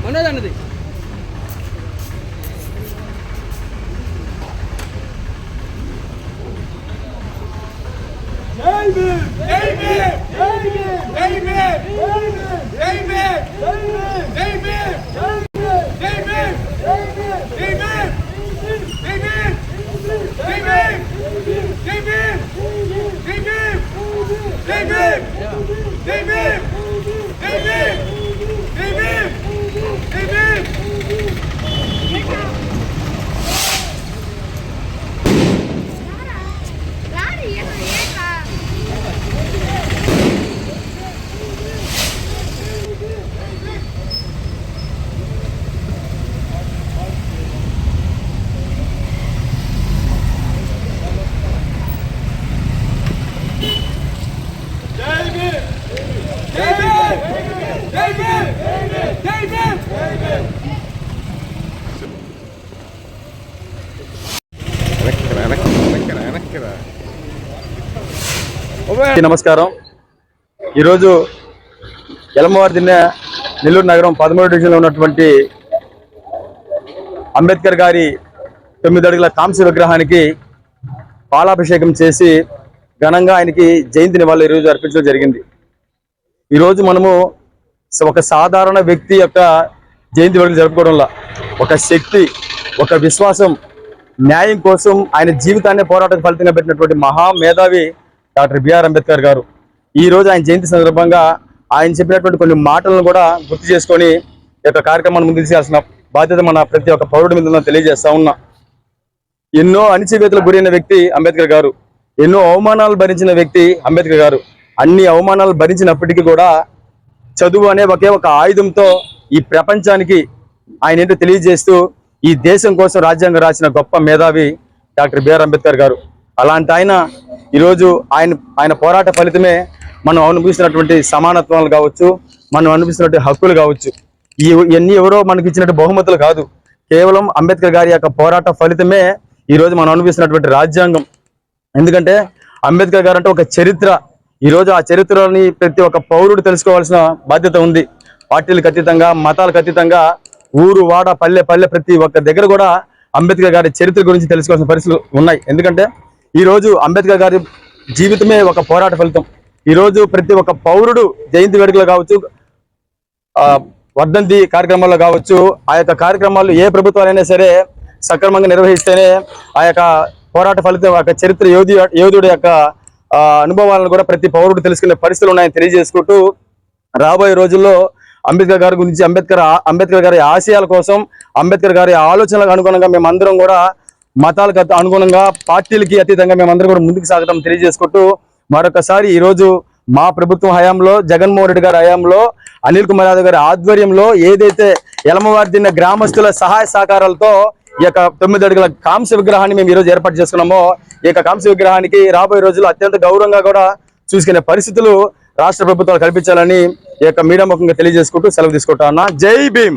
మనోజ్ అన్నది నమస్కారం. ఈరోజు యలమవారి దిన్న నెల్లూరు నగరం 13వ డివిజన్లో ఉన్నటువంటి అంబేద్కర్ గారి 9 అడుగుల కాంస్య విగ్రహానికి పాలాభిషేకం చేసి ఘనంగా ఆయనకి జయంతి నివాళులు ఈరోజు అర్పించడం జరిగింది. ఈరోజు మనము ఒక సాధారణ వ్యక్తి యొక్క జయంతి వేడుకలు జరుపుకోవడంలో ఒక శక్తి, ఒక విశ్వాసం, న్యాయం కోసం ఆయన జీవితాన్ని పోరాటం ఫలితంగా పెట్టినటువంటి మహామేధావి డాక్టర్ బిఆర్ అంబేద్కర్ గారు. ఈరోజు ఆయన జయంతి సందర్భంగా ఆయన చెప్పినటువంటి కొన్ని మాటలను కూడా గుర్తు చేసుకొని ఈ యొక్క కార్యక్రమాన్ని ముందు తీసుకోవాల్సిన బాధ్యత మన ప్రతి ఒక్క పౌరుడి మీద తెలియజేస్తా ఉన్నా. ఎన్నో అణిచివేతలకు గురైన వ్యక్తి అంబేద్కర్ గారు, ఎన్నో అవమానాలు భరించిన వ్యక్తి అంబేద్కర్ గారు. అన్ని అవమానాలు భరించినప్పటికీ కూడా చదువు అనే ఒకే ఒక ఆయుధంతో ఈ ప్రపంచానికి ఆయన ఏంటో తెలియజేస్తూ ఈ దేశం కోసం రాజ్యాంగం రాసిన గొప్ప మేధావి డాక్టర్ బిఆర్ అంబేద్కర్ గారు. అలాంటి ఆయన ఈరోజు ఆయన పోరాట ఫలితమే మనం అనుభవిస్తున్నటువంటి సమానత్వాలు కావచ్చు, మనం అనుభవిస్తున్నటువంటి హక్కులు కావచ్చు. ఇవన్నీ ఎవరో మనకి ఇచ్చినట్టు బహుమతులు కాదు, కేవలం అంబేద్కర్ గారి యొక్క పోరాట ఫలితమే ఈరోజు మనం అనుభవిస్తున్నటువంటి రాజ్యాంగం. ఎందుకంటే అంబేద్కర్ గారు అంటే ఒక చరిత్ర. ఈరోజు ఆ చరిత్రని ప్రతి ఒక్క పౌరుడు తెలుసుకోవాల్సిన బాధ్యత ఉంది. పార్టీలకు అతీతంగా, మతాలకు అతీతంగా, ఊరు వాడ పల్లె ప్రతి ఒక్క దగ్గర కూడా అంబేద్కర్ గారి చరిత్ర గురించి తెలుసుకోవాల్సిన పరిస్థితులు ఉన్నాయి. ఎందుకంటే ఈరోజు అంబేద్కర్ గారి జీవితమే ఒక పోరాట ఫలితం. ఈరోజు ప్రతి ఒక్క పౌరుడు జయంతి వేడుకలు కావచ్చు, వర్ధంతి కార్యక్రమాల్లో కావచ్చు, ఆ యొక్క కార్యక్రమాలు ఏ ప్రభుత్వాలైనా సరే సక్రమంగా నిర్వహిస్తేనే ఆ యొక్క పోరాట ఫలితం, ఆ యొక్క చరిత్ర యోధుడి యొక్క అనుభవాలను కూడా ప్రతి పౌరుడు తెలుసుకునే పరిస్థితులు ఉన్నాయని తెలియజేసుకుంటూ, రాబోయే రోజుల్లో అంబేద్కర్ గారి గురించి, అంబేద్కర్ గారి ఆశయాల కోసం, అంబేద్కర్ గారి ఆలోచనలకు అనుగుణంగా మేమందరం కూడా మతాలకు అనుగుణంగా, పార్టీలకి అతీతంగా మేమందరం కూడా ముందుకు సాగడం తెలియజేసుకుంటూ, మరొకసారి ఈరోజు మా ప్రభుత్వం హయాంలో, జగన్మోహన్ రెడ్డి గారి హయాంలో, అనిల్ కుమార్ యాదవ్ గారి ఆధ్వర్యంలో ఏదైతే యలమవారి దిన్న గ్రామస్తుల సహాయ సహకారాలతో ఈ యొక్క 9 అడుగుల కాంస్య విగ్రహాన్ని మేము ఈరోజు ఏర్పాటు చేసుకున్నామో, ఈ యొక్క కాంస్య విగ్రహానికి రాబోయే రోజుల్లో అత్యంత గౌరవంగా కూడా చూసుకునే పరిస్థితులు రాష్ట్ర ప్రభుత్వాలు కల్పించాలని ఈ యొక్క మీడియా ముఖంగా తెలియజేసుకుంటూ సెలవు తీసుకుంటా ఉన్నా. జై భీమ్.